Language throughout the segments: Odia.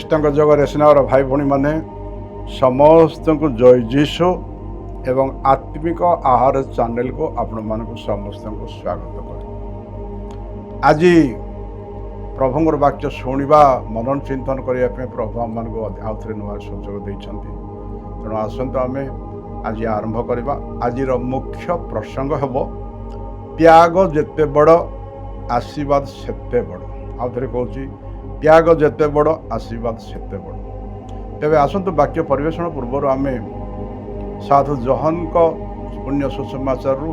ଖ୍ରୀଷ୍ଟଙ୍କ ଜଗରେ ସ୍ନେହର ଭାଇ ଭଉଣୀମାନେ ସମସ୍ତଙ୍କୁ ଜୟ ଯୀଶୁ ଏବଂ ଆତ୍ମିକ ଆହାର ଚ୍ୟାନେଲକୁ ଆପଣମାନଙ୍କୁ ସମସ୍ତଙ୍କୁ ସ୍ୱାଗତ କରେ। ଆଜି ପ୍ରଭୁଙ୍କର ବାକ୍ୟ ଶୁଣିବା ମନନ ଚିନ୍ତନ କରିବା ପାଇଁ ପ୍ରଭୁ ଆମମାନଙ୍କୁ ଆଉ ଥରେ ନୂଆ ସୁଯୋଗ ଦେଇଛନ୍ତି। ତେଣୁ ଆସନ୍ତୁ ଆମେ ଆଜି ଆରମ୍ଭ କରିବା। ଆଜିର ମୁଖ୍ୟ ପ୍ରସଙ୍ଗ ହେବ ତ୍ୟାଗ ଯେତେ ବଡ଼ ଆଶୀର୍ବାଦ ସେତେ ବଡ଼। ଆଉ ଥରେ କହୁଛି, ତ୍ୟାଗ ଯେତେ ବଡ଼ ଆଶୀର୍ବାଦ ସେତେ ବଡ଼। ତେବେ ଆସନ୍ତୁ ବାକ୍ୟ ପରିବେଷଣ ପୂର୍ବରୁ ଆମେ ସାଧୁ ଜହନ୍ଙ୍କ ପୁଣ୍ୟ ସୁସମାଚାରରୁ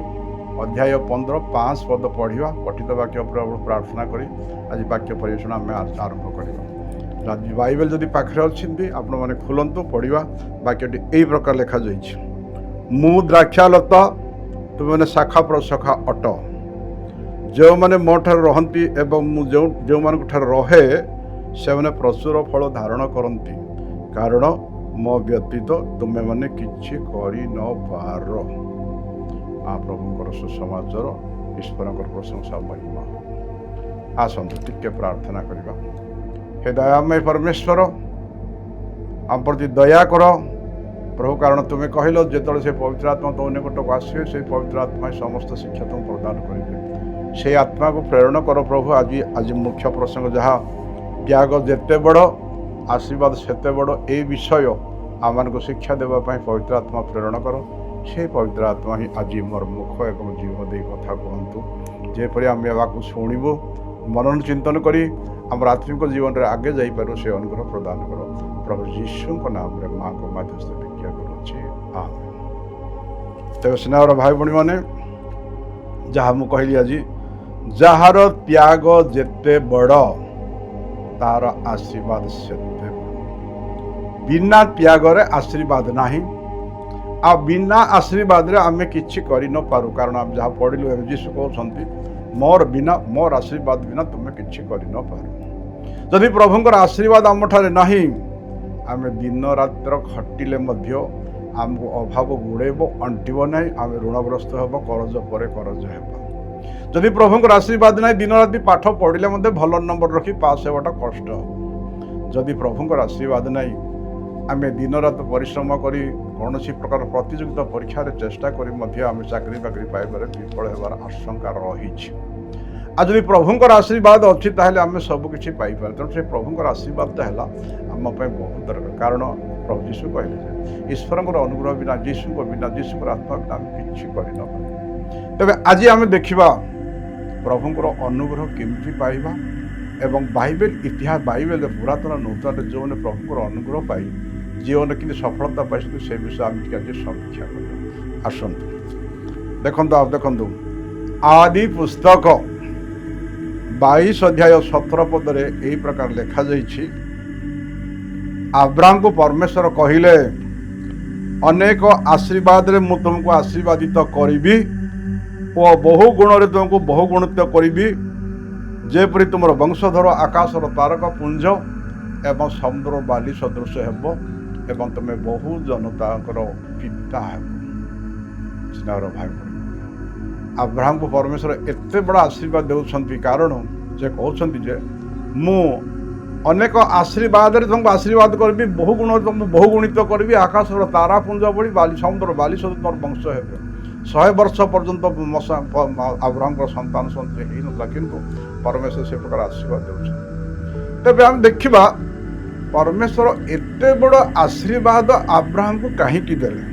ଅଧ୍ୟାୟ 15 5 ପଦ ପଢ଼ିବା। ପଠିତ ବାକ୍ୟ ଉପରେ ପ୍ରାର୍ଥନା କରି ଆଜି ବାକ୍ୟ ପରିବେଷଣ ଆମେ ଆରମ୍ଭ କରିବା। ଆଜି ବାଇବେଲ ଯଦି ପାଖରେ ଅଛନ୍ତି ଆପଣମାନେ ଖୋଲନ୍ତୁ, ପଢ଼ିବା। ବାକ୍ୟଟି ଏହି ପ୍ରକାର ଲେଖାଯାଇଛି। ମୁଁ ଦ୍ରାକ୍ଷାଲତା, ତୁମେମାନେ ଶାଖା ପ୍ରଶାଖା ଅଟ। ଯେଉଁମାନେ ମୋ ଠାରେ ରହନ୍ତି ଏବଂ ମୁଁ ଯେଉଁମାନଙ୍କ ଠାରେ ରହେ ସେମାନେ ପ୍ରଚୁର ଫଳ ଧାରଣ କରନ୍ତି, କାରଣ ମୋ ବ୍ୟତୀତ ତୁମେମାନେ କିଛି କରିନପାର। ମହାପ୍ରଭୁଙ୍କର ସୁସମାଚାର, ଈଶ୍ୱରଙ୍କର ପ୍ରଶଂସା ମହିମା। ଆସନ୍ତୁ ଟିକେ ପ୍ରାର୍ଥନା କରିବା। ହେ ଦୟାମୟ ପରମେଶ୍ୱର, ଆମ ପ୍ରତି ଦୟା କର ପ୍ରଭୁ, କାରଣ ତୁମେ କହିଲ ଯେତେବେଳେ ସେ ପବିତ୍ର ଆତ୍ମା ତୁମ ନିକଟକୁ ଆସିବେ ସେହି ପବିତ୍ର ଆତ୍ମା ସମସ୍ତ ଶିକ୍ଷା ତୁମ ପ୍ରଦାନ କରିବେ। ସେହି ଆତ୍ମାକୁ ପ୍ରେରଣ କର ପ୍ରଭୁ। ଆଜି ମୁଖ୍ୟ ପ୍ରସଙ୍ଗ ଯାହା ତ୍ୟାଗ ଯେତେ ବଡ଼ ଆଶୀର୍ବାଦ ସେତେ ବଡ଼, ଏହି ବିଷୟ ଆମମାନଙ୍କୁ ଶିକ୍ଷା ଦେବା ପାଇଁ ପବିତ୍ର ଆତ୍ମା ପ୍ରେରଣ କର। ସେହି ପବିତ୍ର ଆତ୍ମା ହିଁ ଆଜି ମୋର ମୁଖ ଏବଂ ଜୀବ ଦେଇ କଥା କୁହନ୍ତୁ, ଯେପରି ଆମେ ଏହାକୁ ଶୁଣିବୁ, ମନନ ଚିନ୍ତନ କରି ଆମର ଆତ୍ମିକ ଜୀବନରେ ଆଗେ ଯାଇପାରୁ ସେ ଅନୁଗ୍ରହ ପ୍ରଦାନ କର। ପ୍ରଭୁ ଯୀଶୁଙ୍କ ନାମରେ ମାଆଙ୍କ ମାଧ୍ୟସ୍ଥ ଭିକ୍ଷା କରୁଛି, ଆମେନ୍। ତେବେ ସ୍ନେହର ଭାଇ ଭଉଣୀମାନେ, ଯାହା ମୁଁ କହିଲି ଆଜି, ଯାହାର ତ୍ୟାଗ ଯେତେ ବଡ଼ ତାର ଆଶୀର୍ବାଦ ସେତେ ବଡ଼। ବିନା ତ୍ୟାଗରେ ଆଶୀର୍ବାଦ ନାହିଁ, ଆଉ ବିନା ଆଶୀର୍ବାଦରେ ଆମେ କିଛି କରିନପାରୁ। କାରଣ ଆମେ ଯାହା ପଢ଼ିଲୁ, ଏବେ ଯୀଶୁ କହୁଛନ୍ତି ମୋର ଆଶୀର୍ବାଦ ବିନା ତୁମେ କିଛି କରିନପାରୁ। ଯଦି ପ୍ରଭୁଙ୍କର ଆଶୀର୍ବାଦ ଆମଠାରେ ନାହିଁ, ଆମେ ଦିନ ରାତ୍ର ଖଟିଲେ ମଧ୍ୟ ଆମକୁ ଅଭାବ ଗୁଡ଼େଇବ, ଅଣ୍ଟିବ ନାହିଁ। ଆମେ ଋଣଗ୍ରସ୍ତ ହେବ, କରଜ ପରେ କରଜ ହେବ। ଯଦି ପ୍ରଭୁଙ୍କର ଆଶୀର୍ବାଦ ନାହିଁ, ଦିନ ରାତି ପାଠ ପଢ଼ିଲେ ମଧ୍ୟ ଭଲ ନମ୍ବର ରଖି ପାସ୍ ହେବାଟା କଷ୍ଟ ହେବ। ଯଦି ପ୍ରଭୁଙ୍କର ଆଶୀର୍ବାଦ ନାହିଁ, ଆମେ ଦିନ ରାତି ପରିଶ୍ରମ କରି କୌଣସି ପ୍ରକାର ପ୍ରତିଯୋଗିତା ପରୀକ୍ଷାରେ ଚେଷ୍ଟା କରି ମଧ୍ୟ ଆମେ ଚାକିରି ବାକିରି ପାଇବାରେ ବିଫଳ ହେବାର ଆଶଙ୍କା ରହିଛି। ଆଉ ଯଦି ପ୍ରଭୁଙ୍କର ଆଶୀର୍ବାଦ ଅଛି ତାହେଲେ ଆମେ ସବୁକିଛି ପାଇପାରେ। ତେଣୁ ସେ ପ୍ରଭୁଙ୍କର ଆଶୀର୍ବାଦଟା ହେଲା ଆମ ପାଇଁ ବହୁତ ଦରକାର। କାରଣ ପ୍ରଭୁ ଯୀଶୁ କହିଲେ ଯେ ଈଶ୍ୱରଙ୍କର ଅନୁଗ୍ରହ ବିନା, ଯୀଶୁଙ୍କର ଆତ୍ମା ବିନା ଆମେ କିଛି କରିନପାରୁ। ତେବେ ଆଜି ଆମେ ଦେଖିବା ପ୍ରଭୁଙ୍କର ଅନୁଗ୍ରହ କେମିତି ପାଇବା ଏବଂ ବାଇବେଲ ଇତିହାସ, ବାଇବେଲରେ ପୁରାତନ ନୂତନରେ ଯେଉଁମାନେ ପ୍ରଭୁଙ୍କର ଅନୁଗ୍ରହ ପାଇ ଜୀବନରେ କିନ୍ତୁ ସଫଳତା ପାଇଛନ୍ତି ସେ ବିଷୟ ଆମେ ଟିକେ ଆଜି ସମୀକ୍ଷା କରିବା। ଆସନ୍ତୁ ଦେଖନ୍ତୁ ଆଦି ପୁସ୍ତକ 22 ଅଧ୍ୟାୟ 17 ପଦରେ ଏହି ପ୍ରକାର ଲେଖାଯାଇଛି। ଆବ୍ରାମକୁ ପରମେଶ୍ୱର କହିଲେ, ଅନେକ ଆଶୀର୍ବାଦରେ ମୁଁ ତୁମକୁ ଆଶୀର୍ବାଦିତ କରିବି ଓ ବହୁ ଗୁଣରେ ତୁମକୁ ବହୁ ଗୁଣିତ କରିବି, ଯେପରି ତୁମର ବଂଶଧର ଆକାଶର ତାରକା ପୁଞ୍ଜ ଏବଂ ସମୁଦ୍ର ବାଲି ସଦୃଶ ହେବ ଏବଂ ତୁମେ ବହୁ ଜନତାଙ୍କର ପିତା ହେବ। ସ୍ନେହର ଭାଇ ଭଉଣୀ, ଆବ୍ରାହମକୁ ପରମେଶ୍ୱର ଏତେ ବଡ଼ ଆଶୀର୍ବାଦ ଦେଉଛନ୍ତି, କାରଣ ସେ କହୁଛନ୍ତି ଯେ ମୁଁ ଅନେକ ଆଶୀର୍ବାଦରେ ତୁମକୁ ଆଶୀର୍ବାଦ କରିବି, ବହୁ ଗୁଣରେ ତୁମକୁ ବହୁ ଗୁଣିତ କରିବି, ଆକାଶର ତାରାପୁଞ୍ଜ ଭଳି ସମୁଦ୍ର ବାଲି ସଦୃଶ ତୁମର ବଂଶ ହେବେ। 100 ବର୍ଷ ପର୍ଯ୍ୟନ୍ତ ଆବ୍ରାହମଙ୍କର ସନ୍ତାନ ସନ୍ତତି ହେଇନଥିଲା, କିନ୍ତୁ ପରମେଶ୍ୱର ସେ ପ୍ରକାର ଆଶୀର୍ବାଦ ଦେଉଛନ୍ତି। ତେବେ ଆମେ ଦେଖିବା ପରମେଶ୍ୱର ଏତେ ବଡ଼ ଆଶୀର୍ବାଦ ଆବ୍ରାହମକୁ କାହିଁକି ଦେଲେ।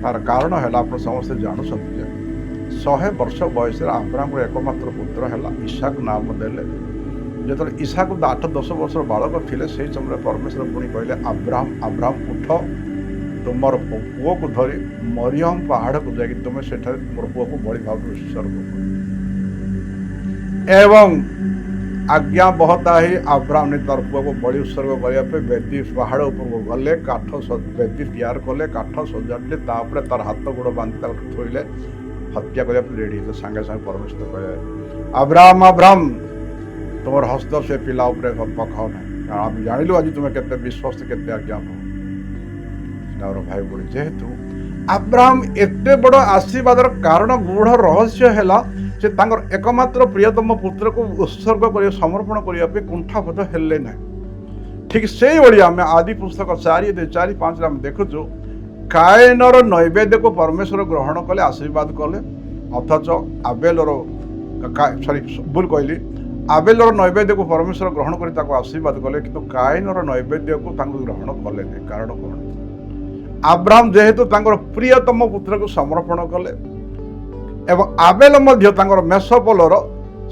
ତାର କାରଣ ହେଲା, ଆପଣ ସମସ୍ତେ ଜାଣୁଛନ୍ତି ଯେ 100 ବର୍ଷ ବୟସରେ ଆବ୍ରାହମଙ୍କର ଏକମାତ୍ର ପୁତ୍ର ହେଲା ଇସାକ ନାମ ଦେଲେ। ଯେତେବେଳେ ଇସାକ 8-10 ବର୍ଷର ବାଳକ ଥିଲେ, ସେହି ସମୟରେ ପରମେଶ୍ୱର ପୁଣି କହିଲେ, ଆବ୍ରାହମ ଉଠ, ତୁମର ପୁଅକୁ ଧରି ମରିୟମ ପାହାଡ଼କୁ ଯାଇକି ତୁମେ ସେଠାରେ ତୁମର ପୁଅକୁ ବଳି ଭାବରେ ଉତ୍ସର୍ଗ କର। ଏବଂ ଆଜ୍ଞା ବହତା ହେଇ ଆବ୍ରାହମ ତାର ପୁଅକୁ ବଳି ଉତ୍ସର୍ଗ କରିବା ପାଇଁ ବେଦୀ ପାହାଡ଼ ଉପରକୁ ଗଲେ, ବେଦୀ ତିଆର କଲେ, କାଠ ସଜାଡ଼ିଲେ, ତାପରେ ତାର ହାତ ଗୋଡ଼ ବାନ୍ଧି ତାକୁ ଥୋଇଲେ, ହତ୍ୟା କରିବା ପାଇଁ ରେଡ଼ି ହେଲେ। ସାଙ୍ଗେ ସାଙ୍ଗେ ପରମେଶ୍ୱର କହିଲେ, ଆବ୍ରାହମ ତୁମର ହସ୍ତ ସେ ପିଲା ଉପରେ ପକାଅ ନାହିଁ, କାରଣ ଆମେ ଜାଣିଲୁ ଆଜି ତୁମେ କେତେ ବିଶ୍ୱସ୍ତ, କେତେ ଆଜ୍ଞାବହ। ଭାଇ ଭଉଣୀ, ଯେହେତୁ ଆବ୍ରାହମ ଏତେ ବଡ଼ ଆଶୀର୍ବାଦର କାରଣ, ଗୂଢ଼ ରହସ୍ୟ ହେଲା ସେ ତାଙ୍କର ଏକମାତ୍ର ପ୍ରିୟତମ ପୁତ୍ରକୁ ଉତ୍ସର୍ଗ କରିବା, ସମର୍ପଣ କରିବା ପାଇଁ କୁଣ୍ଠାବୋଧ ହେଲେ ନାହିଁ। ठीक से ही आम आदि पुस्तक 4:4-5 आम देखुचु कायनर नैवेद्य को परमेश्वर ग्रहण कले आशीर्वाद कले अथच आबेलर सॉरी भूल कहली आबेलर नैवेद्य को परमेश्वर ग्रहण कर आशीर्वाद कले कि कायनर नैवेद्य को ग्रहण कले कारण कौन अब्राहम जेहेतु प्रियतम पुत्र को समर्पण कले एवं आबेल मेसोपोलर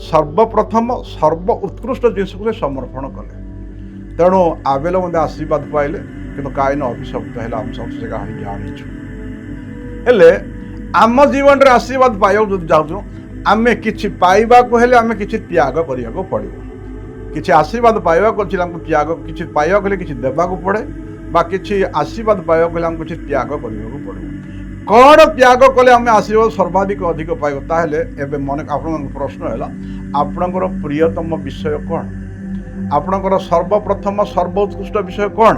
सर्वप्रथम सर्व उत्कृष्ट जिनिस को समर्पण कले तेणु आबेल आशीर्वाद पाइले कि कायन अभिशप्त है आम सब कहानी जाचु हेले आम जीवन में आशीर्वाद पाइबा जो जाऊँ आम कि पाइबा आम कि त्याग करने पड़ो कि आशीर्वाद पाइबा को त्याग कि पाइबा कि देवाक पड़े बा कि आशीर्वाद पाइबा आमको कि त्याग करने पड़ो कौन त्याग कले आम आशीर्वाद सर्वाधिक अधिक पाइबा एवं मन आप प्रश्न है आपणकर प्रियतम विषय कौन आपणकर सर्वप्रथम सर्वोत्कृष्ट विषय कौन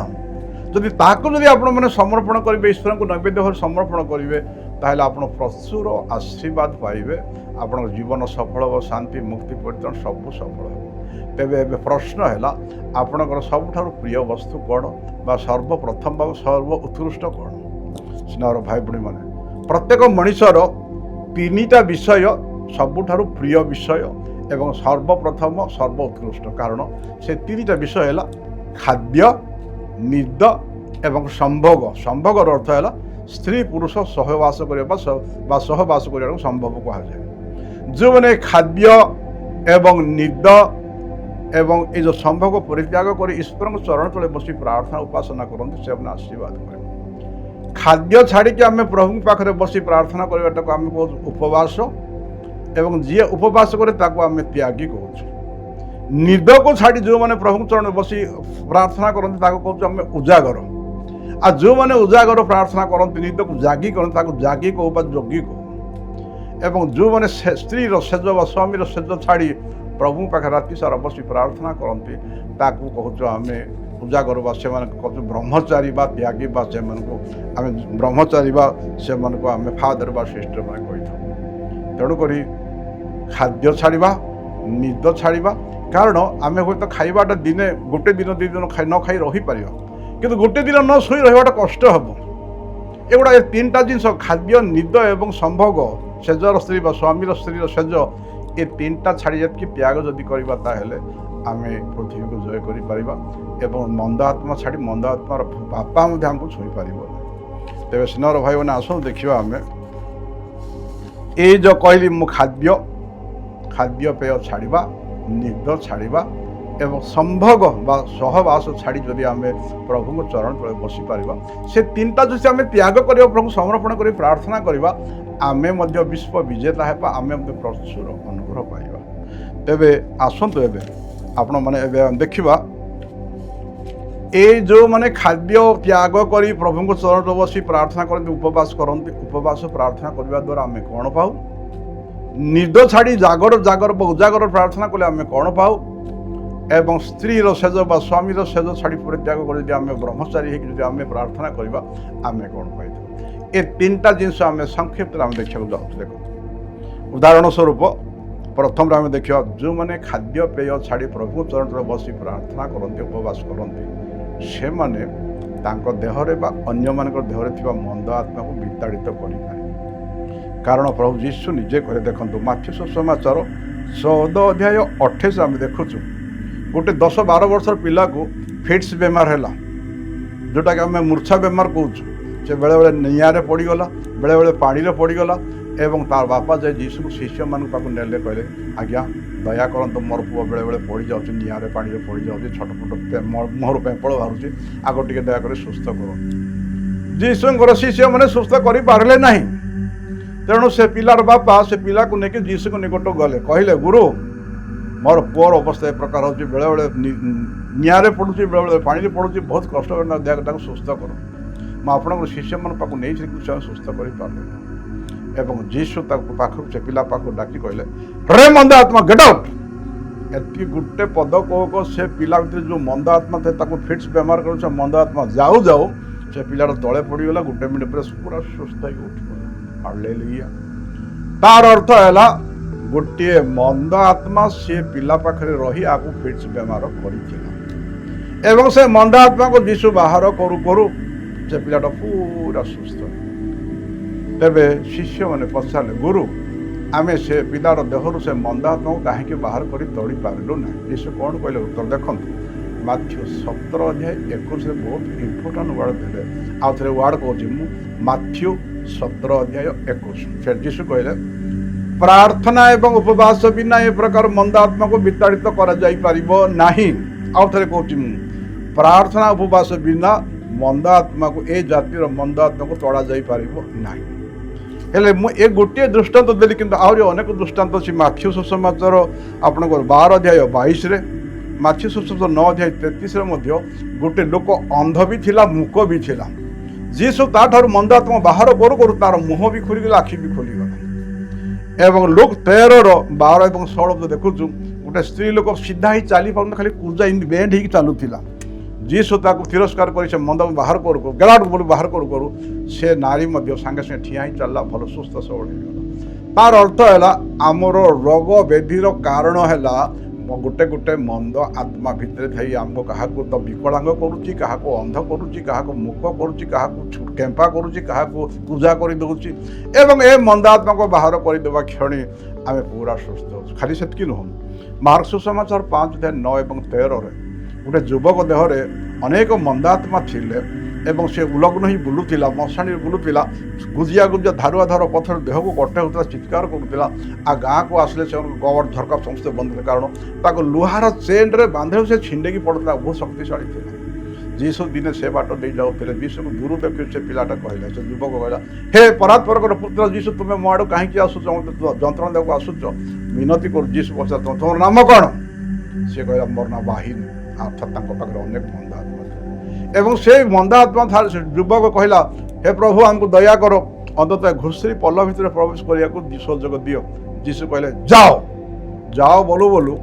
जदि आपने समर्पण करेंगे ईश्वर को नैवेद्य भाव समर्पण करेंगे ताहले आप प्रचुर आशीर्वाद पाइबे आप जीवन सफल हो शांति मुक्ति परित्राण सब सफल हो तेरे प्रश्न है आपणकर सबुठ प्रिय वस्तु कौन बा सर्वप्रथम बा सर्व उत्कृष्ट कौन स्नेहर भाई भणी मैंने प्रत्येक मनुष्यर 3टा विषय सबुठ प्रिय विषय एवं सर्वप्रथम सर्व उत्कृष्ट कारण से 3टा विषय है खाद्य निद एवं संभोग संभोगर अर्थ है स्त्री पुरुष सहवास करने सहवास करने संभव कहुए जो मैंने खाद्य एवं निद एवं ये जो संभोग परित्याग कर ईश्वर चरण तले बसी प्रार्थना उपासना करते से अपने आशीर्वाद करें खाद्य छाड़ी आम प्रभु पाखे बसी प्रार्थना करने को आम कह उपवास एवं जी उपवास करे आम त्यागी कहूँ निद को छाड़ी जो मैंने प्रभु चरण बसी प्रार्थना करते कहूँ उजागर आ जो मैंने उजागर प्रार्थना करते निद को जागी करते जागी कहू जोगी कहू एवं जो मैंने स्त्री सेज व स्वामी सेज छाड़ी प्रभु पाखे राति सारा बसी प्रार्थना करते कहूँ आम उजागर से ब्रह्मचारी त्यागी से आम ब्रह्मचारी से आम फादर सिस्टर मैंने कही था तेणुक खाद्य छाड़ा निद छाड़ा कारण आम हे तो खाइबाटा दिने गोटे दिन 2 दिन न खाई रही पार कि गोटे दिन न शोई रहा कष्ट हम एगुड़ा 3टा जिनस खाद्य निद एवं संभोग सेजर स्त्री स्वामी स्त्री सेज ये 3टा छाड़ी जी त्याग जदि करवा आम पृथ्वी को जय कर मंद आत्मा छाड़ी मंद आत्मार पापा आमको छुई पार तेज स्नेहर भाई मैंने आस देखा आम ये जो कहली मु खाद्य पेय छाड़ा निद छाड़ा एवं संभोग बा सहवास छाड़ी जदि आम प्रभु को चरण तले बसी पार से 3टा जो आम त्याग कर प्रभु समर्पण कर प्रार्थना करवा आम विश्व विजेता है आम प्रचुर अनुग्रह पाइबा तेबे आसतु एबे आपण माने देखा ये जो माने खाद्य त्याग कर प्रभु को चरण तले बसी प्रार्थना करते उपवास प्रार्थना करने द्वारा आम कौन पाऊ निद छाड़ी जागर उजागर प्रार्थना कले आम कौन पाऊ एवं स्त्री सेज बा स्वामी सेज छाड़ी परित्याग कर आम ब्रह्मचारी आम प्रार्थना करवा आम कौन पाई ये 3टा जिनस आम संक्षिप्त देखा जाऊँ देख उदाहरण स्वरूप प्रथम आम देखा जो मैंने खाद्य पेय छाड़ी प्रभु चरण बसी प्रार्थना करते उपवास करते से माने देहरे बा अन्य मान देहरे थिबा मंद आत्मा को विताड़ित कर कारण प्रभु जीशु निजे कहे देखो माथ्यू सुसमाचार 14:28 आम देखुचु गोटे 10-12 वर्षर पिला को फिट्स बेमार है जोटा कि आम मूर्छा बेमार कहूँ से बेले बेले निआरे पड़गला बेले बेले पानी में पड़गला एवं तार बापा जाए जीशु को शिष्य मान ने कहले आज्ञा दया करते मोर पुआ बेले बेले पड़ जाऊँ निआरे पानी में पड़ जाऊँ छटपट मुहर पेपड़ बाहर आग टे दयाक सुस्थ कर जीशुर शिष्य मैंने सुस्थ कर पारे ना तेणु से पिलार बापा से पिला को लेकिन जीशु को निकट गले कहले गुरु मोर पुअर अवस्था ए प्रकार हो बेले बेले निआरे पड़ुची बेले बेले पानी में पड़ुची बहुत कष्ट देह सुस्थ कर मैं आपन शिष्य मन पाक नहीं सुस्थ कर पारे एवं जीशु पाखक से पिला पाख डाकी कहले रे मंद आत्मा गेट आउट एति गोटे पद कह से पिला भर जो मंद आत्मा थे फिट्स बेमार कर मंद आत्मा जाऊ जाऊ से पिलार तले पड़गला गोटे मिनट पर पूरा सुस्थ उठ हालेलुया तार अर्थ है गोटे मंद आत्मा सी पिला पाखे रही आपको फिट्स बेमार कर ଏବଂ ସେ ମନ୍ଦା ଆତ୍ମାକୁ ଯୀଶୁ ବାହାର କରୁ କରୁ ସେ ପିଲାଟା ପୁରା ସୁସ୍ଥ। ତେବେ ଶିଷ୍ୟମାନେ ପଚାରିଲେ, ଗୁରୁ ଆମେ ସେ ପିଲାର ଦେହରୁ ସେ ମନ୍ଦା ଆତ୍ମାକୁ କାହିଁକି ବାହାର କରି ତୋଳି ପାରିଲୁ ନାହିଁ? ଯୀଶୁ କ'ଣ କହିଲେ ଉତ୍ତର ଦେଖନ୍ତୁ, ମାଥ୍ୟୁ 17:21 ବହୁତ ଇମ୍ପୋର୍ଟାଣ୍ଟ ୱାର୍ଡ ଦେଲେ। ଆଉ ଥରେ ୱାର୍ଡ କହୁଛି ମୁଁ, ମାଥ୍ୟୁ 17:21 ସେ ଯୀଶୁ କହିଲେ, ପ୍ରାର୍ଥନା ଏବଂ ଉପବାସ ବିନା ଏ ପ୍ରକାର ମନ୍ଦା ଆତ୍ମାକୁ ବିତାଡ଼ିତ କରାଯାଇପାରିବ ନାହିଁ। ଆଉ ଥରେ କହୁଛି ମୁଁ, ପ୍ରାର୍ଥନା ଉପବାସ ବିନା ମନ୍ଦା ଆତ୍ମାକୁ ଏ ଜାତିର ମନ୍ଦା ଆତ୍ମାକୁ ତଡ଼ା ଯାଇପାରିବ ନାହିଁ। ହେଲେ ମୁଁ ଏ ଗୋଟିଏ ଦୃଷ୍ଟାନ୍ତ ଦେଲି, କିନ୍ତୁ ଆହୁରି ଅନେକ ଦୃଷ୍ଟାନ୍ତ ଅଛି। ମାଥ୍ୟୁ ସୁସମାଚାର ଆପଣଙ୍କର 12:22, ମାଥ୍ୟୁ ସୁସମାଚାର 9:33 ମଧ୍ୟ ଗୋଟେ ଲୋକ ଅନ୍ଧ ବି ଥିଲା, ମୂକ ବି ଥିଲା। ଯୀଶୁ ତାଠାରୁ ମନ୍ଦା ଆତ୍ମା ବାହାର କରୁ କରୁ ତାର ମୁହଁ ବି ଖୋଲିଗଲା, ଆଖି ବି ଖୋଲିଗଲା। ଏବଂ ଲୁକ୍ 13:12 ଏବଂ 16 ଦେଖୁଛୁ, ଗୋଟେ ସ୍ତ୍ରୀ ଲୋକ ସିଧା ହିଁ ଚାଲି ପାରୁନ, ଖାଲି କୁଜା ଏମିତି ବେଣ୍ଡ ହେଇକି ଚାଲୁଥିଲା। ଯୀଶୁ ତାକୁ ତିରସ୍କାର କରି ସେ ମନ୍ଦ ବାହାର କରୁ କରୁ ଗେଲାଟ ବୋଲି ବାହାର କରୁ କରୁ ସେ ନାରୀ ମଧ୍ୟ ସାଙ୍ଗେ ସାଙ୍ଗେ ଠିଆ ହିଁ ଚାଲିଲା, ଭଲ ସୁସ୍ଥ ସବଳ ହେଇଗଲା। ତାର ଅର୍ଥ ହେଲା ଆମର ରୋଗ ବ୍ୟାଧିର କାରଣ ହେଲା ଗୋଟେ ଗୋଟେ ମନ୍ଦ ଆତ୍ମା ଭିତରେ ଥାଇ ଆମକୁ କାହାକୁ ତ ବିକଳାଙ୍ଗ କରୁଛି, କାହାକୁ ଅନ୍ଧ କରୁଛି, କାହାକୁ ମୂକ କରୁଛି, କାହାକୁ କେମ୍ପା କରୁଛି, କାହାକୁ ପୂଜା କରିଦେଉଛି। ଏବଂ ଏ ମନ୍ଦ ଆତ୍ମାକୁ ବାହାର କରିଦେବା କ୍ଷଣି ଆମେ ପୁରା ସୁସ୍ଥ ହେଉଛୁ। ଖାଲି ସେତିକି ନୁହଁ, ମାର୍କ ସୁସମାଚାର 5:9 ଏବଂ 13 ଗୋଟେ ଯୁବକ ଦେହରେ ଅନେକ ମନ୍ଦାତ୍ମା ଥିଲେ ଏବଂ ସେ ଉଲଗ୍ନ ହିଁ ବୁଲୁଥିଲା, ମଶାଣିରେ ବୁଲୁଥିଲା, ଗୁଜିଆ ଗୁଜିଆ ଧାରୁଆ ଧାର ପଥର ଦେହକୁ କଟେ ହେଉଥିଲା, ଚିତ୍କାର କରୁଥିଲା। ଆଉ ଗାଁକୁ ଆସିଲେ ସେମାନଙ୍କୁ କବାଟ ଝରକା ସମସ୍ତେ ବନ୍ଦ ଥିଲେ, କାରଣ ତାକୁ ଲୁହାର ଚେନ୍ରେ ବାନ୍ଧିବାକୁ ସେ ଛିଣ୍ଡେଇକି ପଡ଼ୁଥିଲା, ବହୁତ ଶକ୍ତିଶାଳୀ ଥିଲା। ଯୀଶୁ ଦିନେ ସେ ବାଟ ଦେଇ ଯାଉଥିଲେ, ଯୀଶୁକୁ ଦୂର ଦେଖି ସେ ପିଲାଟା କହିଲା, ସେ ଯୁବକ କହିଲା, ହେ ପରାତ୍ପରଙ୍କର ପୁତ୍ର ଯୀଶୁ, ତୁମେ ମୋ ଆଡ଼କୁ କାହିଁକି ଆସୁଛ, ମୋତେ ଯନ୍ତ୍ରଣା ଦେବାକୁ ଆସୁଛ? ମିନତି କରୁ। ଯୀଶୁ ପଚାର, ତୁମର ନାମ କ'ଣ? ସେ କହିଲା, ମୋର ନାମ ବାହିନୀ। ଅର୍ଥାତ୍ ତାଙ୍କ ପାଖରେ ଅନେକ ମନ୍ଦା ଆତ୍ମା ଥିଲା। ଏବଂ ସେଇ ମନ୍ଦା ଆତ୍ମା ଥାଏ, ସେ ଯୁବକ କହିଲା, ହେ ପ୍ରଭୁ ଆମକୁ ଦୟା କର, ଅନ୍ତତଃ ଘୁଷୁରୀ ପଲ ଭିତରେ ପ୍ରବେଶ କରିବାକୁ ସୁଯୋଗ ଦିଅ। ଯୀଶୁ କହିଲେ, ଯାଅ। ଯାଅ ବୋଲୁ ବୋଲୁ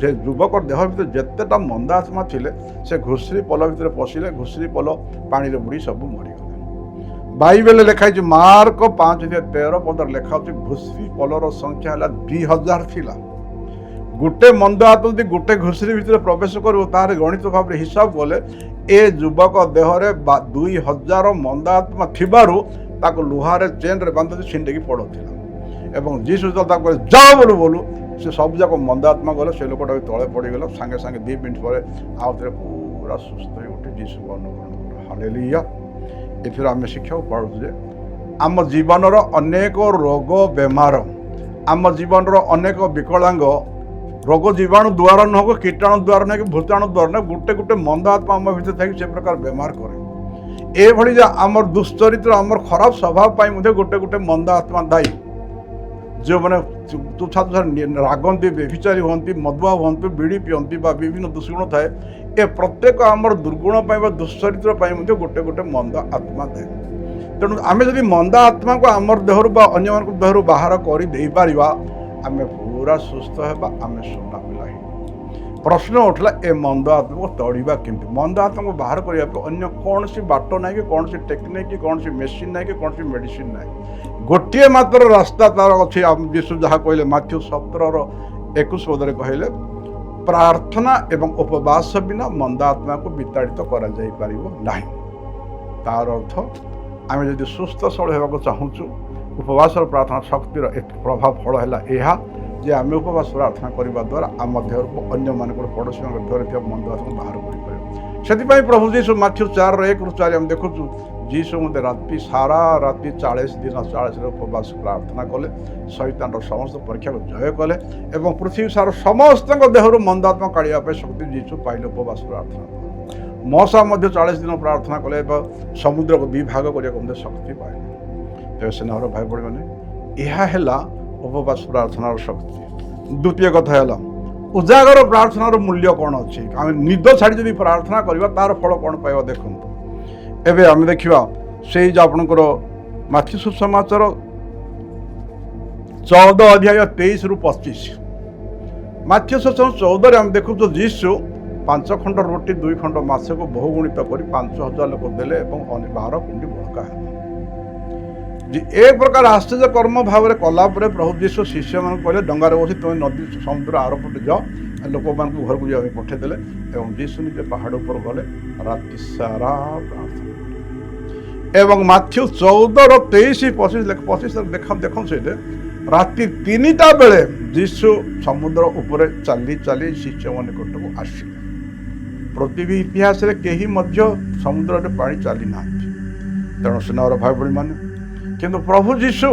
ସେ ଯୁବକ ଦେହ ଭିତରେ ଯେତେଟା ମନ୍ଦା ଆତ୍ମା ଥିଲେ ସେ ଘୁଷୁରୀ ପଲ ଭିତରେ ପଶିଲେ, ଘୁଷୁରୀ ପଲ ପାଣିରେ ବୁଡ଼ି ସବୁ ମରିଗଲେ। ବାଇବେଲରେ ଲେଖା ହେଇଛି, ମାର୍କ 5:13 ଲେଖା ହେଉଛି, ଘୁଷୁରୀ ପଲର ସଂଖ୍ୟା ହେଲା 2000 ଥିଲା। ଗୋଟେ ମନ୍ଦ ଆତ୍ମା ଯଦି ଗୋଟେ ଘୁଷୁରୀ ଭିତରେ ପ୍ରବେଶ କରିବ, ତାହାର ଗଣିତ ଭାବରେ ହିସାବ କଲେ ଏ ଯୁବକ ଦେହରେ 2000 ମନ୍ଦ ଆତ୍ମା ଥିବାରୁ ତାକୁ ଲୁହାରେ ଚେନ୍ରେ ବାନ୍ଧି ଛିଣ୍ଡେଇକି ପଡ଼ୁଥିଲା। ଏବଂ ଯୀଶୁ ତାକୁ କହିଲେ, ଯାଅ ବୋଲୁ ବୋଲୁ ସେ ସବୁଯାକ ମନ୍ଦ ଆତ୍ମା ଗଲେ, ସେ ଲୋକଟା ବି ତଳେ ପଡ଼ିଗଲା। ସାଙ୍ଗେ ସାଙ୍ଗେ 2 ମିନିଟ୍ ପରେ ଆଉ ଥରେ ପୁରା ସୁସ୍ଥ ହୋଇ ଉଠି ଯୀଶୁକୁ ଅନୁକରଣ କଲେ। ହାଲେଲୁୟା। ଏଥିରୁ ଆମେ ଶିଖିବାକୁ ପାଉଛୁ ଯେ ଆମ ଜୀବନର ଅନେକ ରୋଗ ବେମାର, ଆମ ଜୀବନର ଅନେକ ବିକଳାଙ୍ଗ ରୋଗ ଜୀବାଣୁ ଦ୍ୱାରା ନ ହୋ, କୀଟାଣୁ ଦ୍ୱାରା ନାହିଁ, କି ଭୂତାଣୁ ଦ୍ୱାରା ନାହିଁ, ଗୋଟେ ଗୋଟେ ମନ୍ଦ ଆତ୍ମା ଆମ ଭିତରେ ଥାଇ ସେ ପ୍ରକାର ବେମାର କରେ। ଏଭଳି ଯେ ଆମର ଦୁଶ୍ଚରିତ୍ର, ଆମର ଖରାପ ସ୍ୱଭାବ ପାଇଁ ମଧ୍ୟ ଗୋଟେ ଗୋଟେ ମନ୍ଦ ଆତ୍ମା ଦାୟୀ। ଯେଉଁମାନେ ତୁଚ୍ଛା ତୁଚ୍ଛା ରାଗନ୍ତି, ବ୍ୟଭିଚାରୀ ହୁଅନ୍ତି, ମଦୁଆ ହୁଅନ୍ତି, ବିଡ଼ି ପିଅନ୍ତି ବା ବିଭିନ୍ନ ଦୁର୍ଗୁଣ ଥାଏ, ଏ ପ୍ରତ୍ୟେକ ଆମର ଦୁର୍ଗୁଣ ପାଇଁ ବା ଦୁଶ୍ଚରିତ୍ର ପାଇଁ ମଧ୍ୟ ଗୋଟେ ଗୋଟେ ମନ୍ଦ ଆତ୍ମା ଦାୟୀ। ତେଣୁ ଆମେ ଯଦି ମନ୍ଦ ଆତ୍ମାକୁ ଆମର ଦେହରୁ ବା ଅନ୍ୟମାନଙ୍କ ଦେହରୁ ବାହାର କରି ଦେଇପାରିବା, ଆମେ ପୁରା ସୁସ୍ଥ ହେବା, ଆମେ ସୁନା ପିଲା ହେବା। ପ୍ରଶ୍ନ ଉଠିଲା, ଏ ମନ୍ଦ ଆତ୍ମାକୁ ତଡ଼ିବା କେମିତି? ମନ୍ଦ ଆତ୍ମାକୁ ବାହାର କରିବା ପାଇଁ ଅନ୍ୟ କୌଣସି ବାଟ ନାହିଁ, କି କୌଣସି ଟେକ୍ନିକ୍, କି କୌଣସି ମେସିନ୍ ନାହିଁ, କି କୌଣସି ମେଡ଼ିସିନ୍ ନାହିଁ। ଗୋଟିଏ ମାତ୍ର ରାସ୍ତା ତାର ଅଛି। ଯୀଶୁ ଯାହା କହିଲେ ମାଥ୍ୟୁ 17:21 କହିଲେ, ପ୍ରାର୍ଥନା ଏବଂ ଉପବାସ ବିନା ମନ୍ଦ ଆତ୍ମାକୁ ବିତାଡ଼ିତ କରାଯାଇପାରିବ ନାହିଁ। ତାର ଅର୍ଥ ଆମେ ଯଦି ସୁସ୍ଥ ସବଳ ହେବାକୁ ଚାହୁଁଛୁ, ଉପବାସର ପ୍ରାର୍ଥନା ଶକ୍ତିର ପ୍ରଭାବ ଫଳ ହେଲା ଏହା ଯେ ଆମେ ଉପବାସ ପ୍ରାର୍ଥନା କରିବା ଦ୍ୱାରା ଆମ ଦେହରୁ ଅନ୍ୟମାନଙ୍କର ପଡ଼ୋଶୀମାନଙ୍କ ଦେହରେ ଥିବା ମନ୍ଦ ଆତ୍ମା ବାହାର କରିପାରିବ। ସେଥିପାଇଁ ପ୍ରଭୁ ଯୀଶୁ ମାଥ୍ୟୁ 4:1-4 ଆମେ ଦେଖୁଛୁ, ଯୀଶୁ ମୋତେ ସାରା ରାତି 40 ଦିନ 40 ଉପବାସ ପ୍ରାର୍ଥନା କଲେ, ଶୈତାନର ସମସ୍ତ ପରୀକ୍ଷାକୁ ଜୟ କଲେ ଏବଂ ପୃଥିବୀ ସାରା ସମସ୍ତଙ୍କ ଦେହରୁ ମନ୍ଦ ଆତ୍ମା କାଢ଼ିବା ପାଇଁ ଶକ୍ତି ଯୀଶୁ ପାଇଲେ ଉପବାସ ପ୍ରାର୍ଥନା କଲେ। ମଶା ମଧ୍ୟ 40 ଦିନ ପ୍ରାର୍ଥନା କଲେ ଏବଂ ସମୁଦ୍ରକୁ 2 ଭାଗ କରିବାକୁ ମଧ୍ୟ ଶକ୍ତି ପାଇଲେ। ତେବେ ସ୍ନେହର ଭାଇ ଭଉଣୀମାନେ, ଏହା ହେଲା ଉପବାସ ପ୍ରାର୍ଥନାର ଶକ୍ତି। ଦ୍ୱିତୀୟ କଥା ହେଲା, ଉଜାଗର ପ୍ରାର୍ଥନାର ମୂଲ୍ୟ କ'ଣ ଅଛି? ଆମେ ନିଦ ଛାଡ଼ି ଯଦି ପ୍ରାର୍ଥନା କରିବା ତାର ଫଳ କ'ଣ ପାଇବା ଦେଖନ୍ତୁ। ଏବେ ଆମେ ଦେଖିବା ସେଇ ଯେ ଆପଣଙ୍କର ମାଥ୍ୟୁ ସୁସମାଚାର 14:23-25। ମାଥ୍ୟୁ ସୁସମାଚାର 14ରେ ଆମେ ଦେଖୁଛୁ, ଯୀଶୁ 5 ଖଣ୍ଡ ରୁଟି 2 ଖଣ୍ଡ ମାଛକୁ ବହୁଗୁଣିତ କରି 5000 ଲୋକ ଦେଲେ ଏବଂ 12 କୁଣ୍ଡି ବଳକା ହେଲା। ଯେ ଏ ପ୍ରକାର ଆଶ୍ଚର୍ଯ୍ୟ କର୍ମ ଭାବରେ କଲା ପରେ ପ୍ରଭୁ ଯୀଶୁ ଶିଷ୍ୟମାନଙ୍କୁ କହିଲେ ଡଙ୍ଗାରେ ବସି ତୁମେ ନଦୀ ସମୁଦ୍ର ଆରପଟେ ଯାଅ, ଲୋକମାନଙ୍କୁ ଘରକୁ ଯିବା ପାଇଁ ପଠାଇଦେଲେ ଏବଂ ଯୀଶୁ ନିଜେ ପାହାଡ଼ ଉପରୁ ଗଲେ ରାତି ସାରା ପ୍ରାର୍ଥନା। ଏବଂ ମାଥ୍ୟୁ 14:23-25 ଦେଖନ୍ତୁ ସେଇଠି ରାତି 3ଟା ବେଳେ ଯୀଶୁ ସମୁଦ୍ର ଉପରେ ଚାଲି ଚାଲି ଶିଷ୍ୟଙ୍କ ନିକଟକୁ ଆସିଲେ। ପୃଥିବୀ ଇତିହାସରେ କେହି ମଧ୍ୟ ସମୁଦ୍ରରେ ପାଣି ଚାଲି ନାହାନ୍ତି। ତେଣୁ ସ୍ନେହର ଭାଇ ଭଉଣୀମାନେ, କିନ୍ତୁ ପ୍ରଭୁ ଯୀଶୁ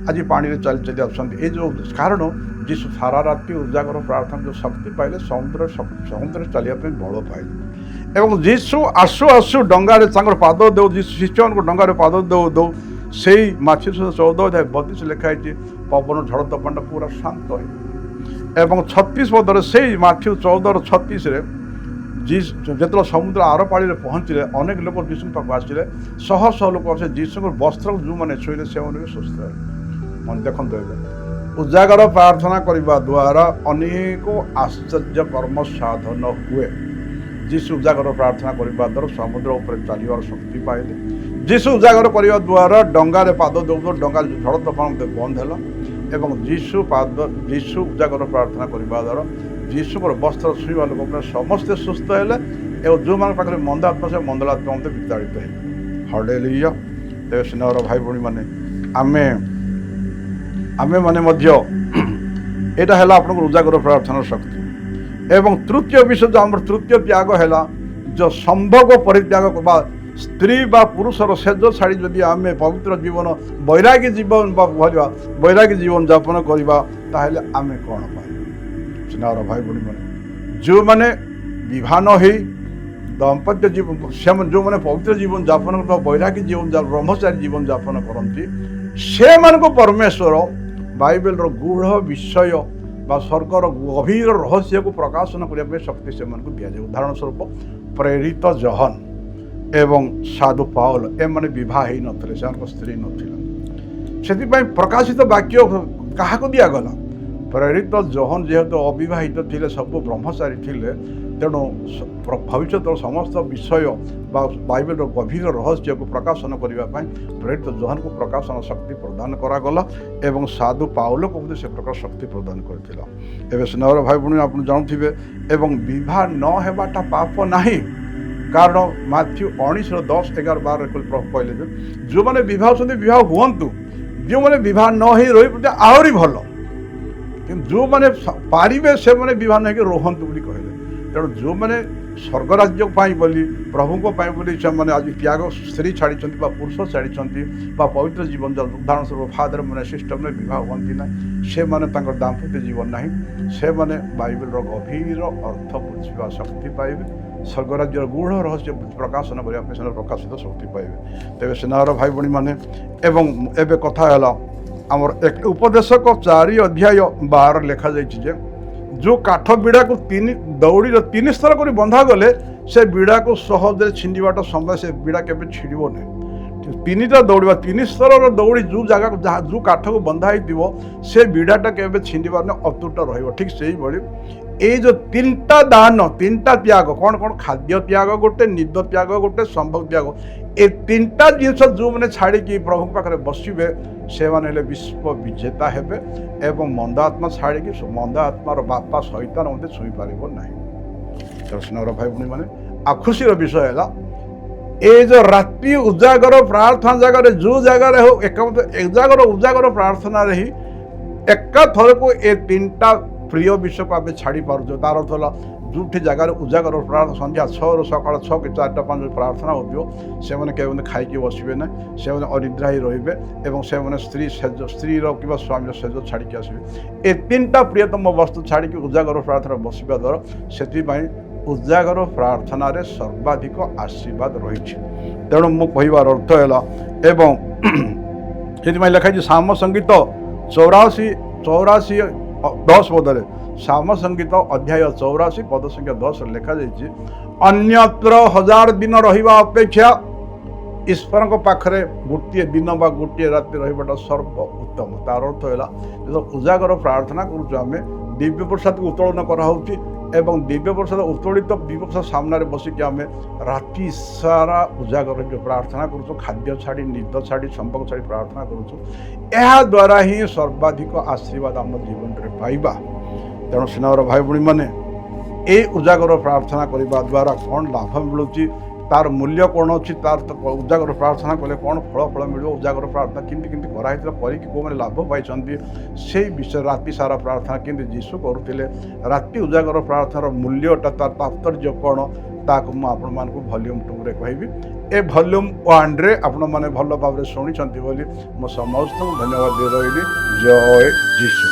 ଆଜି ପାଣିରେ ଚାଲି ଚାଲି ଆସୁଛନ୍ତି। ଏ ଯେଉଁ କାରଣ ଯୀଶୁ ସାରା ରାତି ଉଜାଗର ପ୍ରାର୍ଥନା ଯେଉଁ ଶକ୍ତି ପାଇଲେ, ସମୁଦ୍ରରେ ଚାଲିବା ପାଇଁ ବଳ ପାଇଲେ। ଏବଂ ଯୀଶୁ ଆସୁ ଆସୁ ଡଙ୍ଗାରେ ତାଙ୍କର ପାଦ ଦେଉ, ଯୀଶୁ ଶିଷ୍ୟମାନଙ୍କୁ ଡଙ୍ଗାରେ ପାଦ ଦେଉ ଦେଉ ସେଇ ମାଥ୍ୟୁ 14:32 ଲେଖା ହେଇଛି, ପବନ ଝଡ଼ ତୋଫାନ ପୁରା ଶାନ୍ତ ହୋଇଗଲା। ଏବଂ 36 ପଦରେ ସେଇ ମାଥ୍ୟୁ 14:36ରେ ଯେତେବେଳେ ସମୁଦ୍ର ଆରପାଳିରେ ପହଞ୍ଚିଲେ, ଅନେକ ଲୋକ ଯୀଶୁଙ୍କ ପାଖକୁ ଆସିଲେ, ଶହ ଶହ ଲୋକ ଆସି ଯୀଶୁଙ୍କର ବସ୍ତ୍ରକୁ ଯେଉଁମାନେ ଛୁଇଁଲେ ସେମାନେ ବି ସୁସ୍ଥ ହେଲେ। ମନେ ଦେଖନ୍ତୁ, ଏବେ ଉଜାଗର ପ୍ରାର୍ଥନା କରିବା ଦ୍ୱାରା ଅନେକ ଆଶ୍ଚର୍ଯ୍ୟ କର୍ମ ସାଧନ ହୁଏ। ଯୀଶୁ ଉଜାଗର ପ୍ରାର୍ଥନା କରିବା ଦ୍ୱାରା ସମୁଦ୍ର ଉପରେ ଚାଲିବାର ଶକ୍ତି ପାଇଲେ। ଯୀଶୁ ଉଜାଗର କରିବା ଦ୍ୱାରା ଡଙ୍ଗାରେ ପାଦ ଦେଉ ଦେଉ ଡଙ୍ଗାରେ ଝଡ଼ ତୋଫାନ ବନ୍ଦ ହେଲା। ଏବଂ ଯୀଶୁ ଉଜାଗର ପ୍ରାର୍ଥନା କରିବା ଦ୍ୱାରା ଯୀଶୁଙ୍କର ବସ୍ତ୍ର ଛୁଇଁବା ଲୋକମାନେ ସମସ୍ତେ ସୁସ୍ଥ ହେଲେ ଏବଂ ଯେଉଁମାନଙ୍କ ପାଖରେ ମନ୍ଦ ଆତ୍ମା ସେ ମନ୍ଦଳାତ୍ମା ମଧ୍ୟ ବିତାଡ଼ିତ ହେଲେ। ହାଲେଲୁୟା। ତେବେ ସ୍ନେହର ଭାଇ ଭଉଣୀମାନେ, ଆମେମାନେ ମଧ୍ୟ ଏଇଟା ହେଲା ଆପଣଙ୍କର ଉଜାଗର ପ୍ରାର୍ଥନାର ଶକ୍ତି। ଏବଂ ତୃତୀୟ ବିଷୟ ଆମର ତୃତୀୟ ତ୍ୟାଗ ହେଲା ଯେଉଁ ସମ୍ଭୋଗ ପରିତ୍ୟାଗ ବା ସ୍ତ୍ରୀ ବା ପୁରୁଷର ସେଜ ଛାଡ଼ି ଯଦି ଆମେ ପବିତ୍ର ଜୀବନ ବୈରାଗୀ ଜୀବନ ବା ବୈରାଗୀ ଜୀବନ ଯାପନ କରିବା, ତାହେଲେ ଆମେ କ'ଣ ପାଇବା? ସ୍ନେହର ଭାଇ ଭଉଣୀମାନେ, ଯେଉଁମାନେ ବିବାହ ନ ହେଇ ଦାମ୍ପତ୍ୟ ଜୀବନ, ସେମାନେ ଯେଉଁମାନେ ପବିତ୍ର ଜୀବନ ଯାପନ ବା ବୈରାଗୀ ଜୀବନ ବ୍ରହ୍ମଚାରୀ ଜୀବନ ଯାପନ କରନ୍ତି, ସେମାନଙ୍କୁ ପରମେଶ୍ୱର ବାଇବେଲର ଗୂଢ଼ ବିଷୟ ବା ସ୍ୱର୍ଗର ଗଭୀର ରହସ୍ୟକୁ ପ୍ରକାଶନ କରିବା ପାଇଁ ଶକ୍ତି ସେମାନଙ୍କୁ ଦିଆଯାଏ। ଉଦାହରଣ ସ୍ୱରୂପ ପ୍ରେରିତ ଜହନ ଏବଂ ସାଧୁ ପାଉଲ, ଏମାନେ ବିବାହ ହେଇନଥିଲେ, ସେମାନଙ୍କ ସ୍ତ୍ରୀ ନଥିଲା। ସେଥିପାଇଁ ପ୍ରକାଶିତ ବାକ୍ୟ କାହାକୁ ଦିଆଗଲା? ପ୍ରେରିତ ଜହନ ଯେହେତୁ ଅବିବାହିତ ଥିଲେ, ସବୁ ବ୍ରହ୍ମଚାରୀ ଥିଲେ, ତେଣୁ ଭବିଷ୍ୟତର ସମସ୍ତ ବିଷୟ ବା ବାଇବେଲର ଗଭୀର ରହସ୍ୟକୁ ପ୍ରକାଶନ କରିବା ପାଇଁ ପ୍ରେରିତ ଜହନକୁ ପ୍ରକାଶନ ଶକ୍ତି ପ୍ରଦାନ କରାଗଲା ଏବଂ ସାଧୁ ପାଉଲକୁ ମଧ୍ୟ ସେ ପ୍ରକାର ଶକ୍ତି ପ୍ରଦାନ କରିଥିଲା। ଏବେ ସ୍ନେହର ଭାଇ ଭଉଣୀ, ଆପଣ ଜାଣୁଥିବେ, ଏବଂ ବିବାହ ନ ହେବାଟା ପାପ ନାହିଁ। କାରଣ ମାଥ୍ୟୁ 19:10-11-12 ପ୍ରଭୁ କହିଲେ ଯେ ଯେଉଁମାନେ ବିବାହ ଅଛନ୍ତି ବିବାହ ହୁଅନ୍ତୁ, ଯେଉଁମାନେ ବିବାହ ନ ହେଇ ରହିପାରୁଛନ୍ତି ଆହୁରି ଭଲ, କିନ୍ତୁ ଯେଉଁମାନେ ପାରିବେ ସେମାନେ ବିବାହ ନ ହେଇକି ରୁହନ୍ତୁ ବୋଲି କହିଲେ। ତେଣୁ ଯେଉଁମାନେ ସ୍ୱର୍ଗରାଜ୍ୟ ପାଇଁ ବୋଲି, ପ୍ରଭୁଙ୍କ ପାଇଁ ବୋଲି ସେମାନେ ଆଜି ତ୍ୟାଗ ସ୍ତ୍ରୀ ଛାଡ଼ିଛନ୍ତି ବା ପୁରୁଷ ଛାଡ଼ିଛନ୍ତି ବା ପବିତ୍ର ଜୀବନ, ଉଦାହରଣ ସ୍ୱରୂପ ଫାଦର ମାନେ ସିଷ୍ଟମରେ ବିବାହ ହୁଅନ୍ତି ନାହିଁ, ସେମାନେ ତାଙ୍କର ଦାମ୍ପତ୍ୟ ଜୀବନ ନାହିଁ, ସେମାନେ ବାଇବେଲର ଗଭୀର ଅର୍ଥ ବୁଝିବା ଶକ୍ତି ପାଇବେ, ସ୍ୱର୍ଗରାଜ୍ୟର ଗୂଢ଼ ରହସ୍ୟ ପ୍ରକାଶନ କରିବା ପାଇଁ ସେମାନେ ପ୍ରକାଶିତ ଶକ୍ତି ପାଇବେ। ତେବେ ସ୍ନେହର ଭାଇ ଭଉଣୀମାନେ, ଏବଂ ଏବେ କଥା ହେଲା ଆମର ଉପଦେଶକ 4:12 ଲେଖାଯାଇଛି ଯେ ଯେଉଁ କାଠ ବିଡ଼ାକୁ ଦଉଡ଼ିର 3 ସ୍ତର କରି ବନ୍ଧା ଗଲେ ସେ ବିଡ଼ାକୁ ସହଜରେ ଛିଣ୍ଡିବାଟା ସମୟ ସେ ବିଡ଼ା କେବେ ଛିଡ଼ିବ ନାହିଁ। 3ଟା ଦଉଡ଼ି ବା 3 ସ୍ତରର ଦଉଡ଼ି ଯେଉଁ ଜାଗାକୁ ଯେଉଁ କାଠକୁ ବନ୍ଧା ହେଇଥିବ ସେ ବିଡ଼ାଟା କେବେ ଛିଣ୍ଡିବାର ନାହିଁ, ଅତୁଟ ରହିବ। ଠିକ୍ ସେଇଭଳି ଏଇ ଯେଉଁ 3ଟା ଦାନ, 3ଟା ତ୍ୟାଗ, କ'ଣ କ'ଣ? ଖାଦ୍ୟ ତ୍ୟାଗ ଗୋଟେ, ନିଦ ତ୍ୟାଗ ଗୋଟେ, ସମ୍ଭୋଗ ତ୍ୟାଗ। ଏ 3ଟା ଜିନିଷ ଯେଉଁମାନେ ଛାଡ଼ିକି ପ୍ରଭୁଙ୍କ ପାଖରେ ବସିବେ ସେମାନେ ହେଲେ ବିଶ୍ୱ ବିଜେତା ହେବେ ଏବଂ ମନ୍ଦ ଆତ୍ମା ଛାଡ଼ିକି ମନ୍ଦ ଆତ୍ମାର ବାପା ଶୈତାନ ମଧ୍ୟ ଛୁଇଁପାରିବ ନାହିଁ। ସ୍ନେହର ଭାଇ ଭଉଣୀମାନେ, ଆଉ ଖୁସିର ବିଷୟ ହେଲା ଏ ଯେଉଁ ରାତି ଉଜାଗର ପ୍ରାର୍ଥନା ଜାଗାରେ ଯେଉଁ ଜାଗାରେ ହଉ ଉଜାଗର ପ୍ରାର୍ଥନାରେ ହିଁ ଏକାଥରକୁ ଏ 3ଟା ପ୍ରିୟ ବିଷୟକୁ ଆମେ ଛାଡ଼ି ପାରୁଛୁ। ତାର ଅର୍ଥ ହେଲା ଯେଉଁଠି ଜାଗାରେ ଉଜାଗର ପ୍ରାର୍ଥନା ସନ୍ଧ୍ୟା 6ରୁ ସକାଳ 6 କି 4ଟା 5 ପ୍ରାର୍ଥନା ହେଉଥିବ, ସେମାନେ କେବେ ଖାଇକି ବସିବେ ନାହିଁ, ସେମାନେ ଅନିଦ୍ରା ହେଇ ରହିବେ ଏବଂ ସେମାନେ ସ୍ତ୍ରୀର କିମ୍ବା ସ୍ୱାମୀର ସେଜ ଛାଡ଼ିକି ଆସିବେ। ଏ 3ଟା ପ୍ରିୟତମ ବସ୍ତୁ ଛାଡ଼ିକି ଉଜାଗର ପ୍ରାର୍ଥନା ବସିବା ଦ୍ୱାରା ସେଥିପାଇଁ ଉଜାଗର ପ୍ରାର୍ଥନାରେ ସର୍ବାଧିକ ଆଶୀର୍ବାଦ ରହିଛି। ତେଣୁ ମୁଁ କହିବାର ଅର୍ଥ ହେଲା, ଏବଂ ସେଥିପାଇଁ ଲେଖାଯାଇଛି ସାମ ସଙ୍ଗୀତ 84:10 ପଦରେ, ସାମ ସଙ୍ଗୀତ ଅଧ୍ୟାୟ 84 ପଦ ସଂଖ୍ୟା 10 ଲେଖାଯାଇଛି, ଅନ୍ୟତ୍ର 1000 ଦିନ ରହିବା ଅପେକ୍ଷା ଈଶ୍ୱରଙ୍କ ପାଖରେ ଗୋଟିଏ ଦିନ ବା ଗୋଟିଏ ରାତି ରହିବାଟା ସର୍ବ ଉତ୍ତମ। ତାର ଅର୍ଥ ହେଲା ଯେତେବେଳେ ଉଜାଗର ପ୍ରାର୍ଥନା କରୁଛୁ ଆମେ ଦିବ୍ୟ ପ୍ରସାଦକୁ ଉତ୍ତୋଳନ କରାହେଉଛି ଏବଂ ଦିବ୍ୟ ପ୍ରସାଦ ଉତ୍ତୋଳିତ ଦିବ୍ୟ ପ୍ରସାଦ ସାମ୍ନାରେ ବସିକି ଆମେ ରାତି ସାରା ଉଜାଗର ହେଇକି ପ୍ରାର୍ଥନା କରୁଛୁ, ଖାଦ୍ୟ ଛାଡ଼ି ନିଦ ଛାଡ଼ି ସମ୍ପର୍କ ଛାଡ଼ି ପ୍ରାର୍ଥନା କରୁଛୁ। ଏହାଦ୍ୱାରା ହିଁ ସର୍ବାଧିକ ଆଶୀର୍ବାଦ ଆମ ଜୀବନରେ ପାଇବା। ତେଣୁ ସିନେମାର ଭାଇ ଭଉଣୀମାନେ, এই ଉଜାଗର ପ୍ରାର୍ଥନା କରିବା ଦ୍ୱାରା କ'ଣ ଲାଭ ମିଳୁଛି, ତାର ମୂଲ୍ୟ କ'ଣ ଅଛି, ତାର ଉଜାଗର ପ୍ରାର୍ଥନା କଲେ କ'ଣ ଫଳ ମିଳିବ, ଉଜାଗର ପ୍ରାର୍ଥନା କେମିତି କରାହେଇଥିଲା, କରିକି କେଉଁମାନେ ଲାଭ ପାଇଛନ୍ତି, ସେଇ ବିଷୟରେ ରାତି ସାରା ପ୍ରାର୍ଥନା କେମିତି ଯୀଶୁ କରୁଥିଲେ, ରାତି ଉଜାଗର ପ୍ରାର୍ଥନାର ମୂଲ୍ୟଟା, ତାର ତାତ୍ପର୍ଯ୍ୟ କ'ଣ, ତାକୁ ମୁଁ ଆପଣମାନଙ୍କୁ ଭଲ୍ୟୁମ୍ 2ରେ କହିବି। ଏ ଭଲ୍ୟୁମ୍ 1ରେ ଆପଣମାନେ ଭଲ ଭାବରେ ଶୁଣିଛନ୍ତି ବୋଲି ମୁଁ ସମସ୍ତଙ୍କୁ ଧନ୍ୟବାଦ ଦେଇ ରହିଲି। ଜୟ ଯୀଶୁ।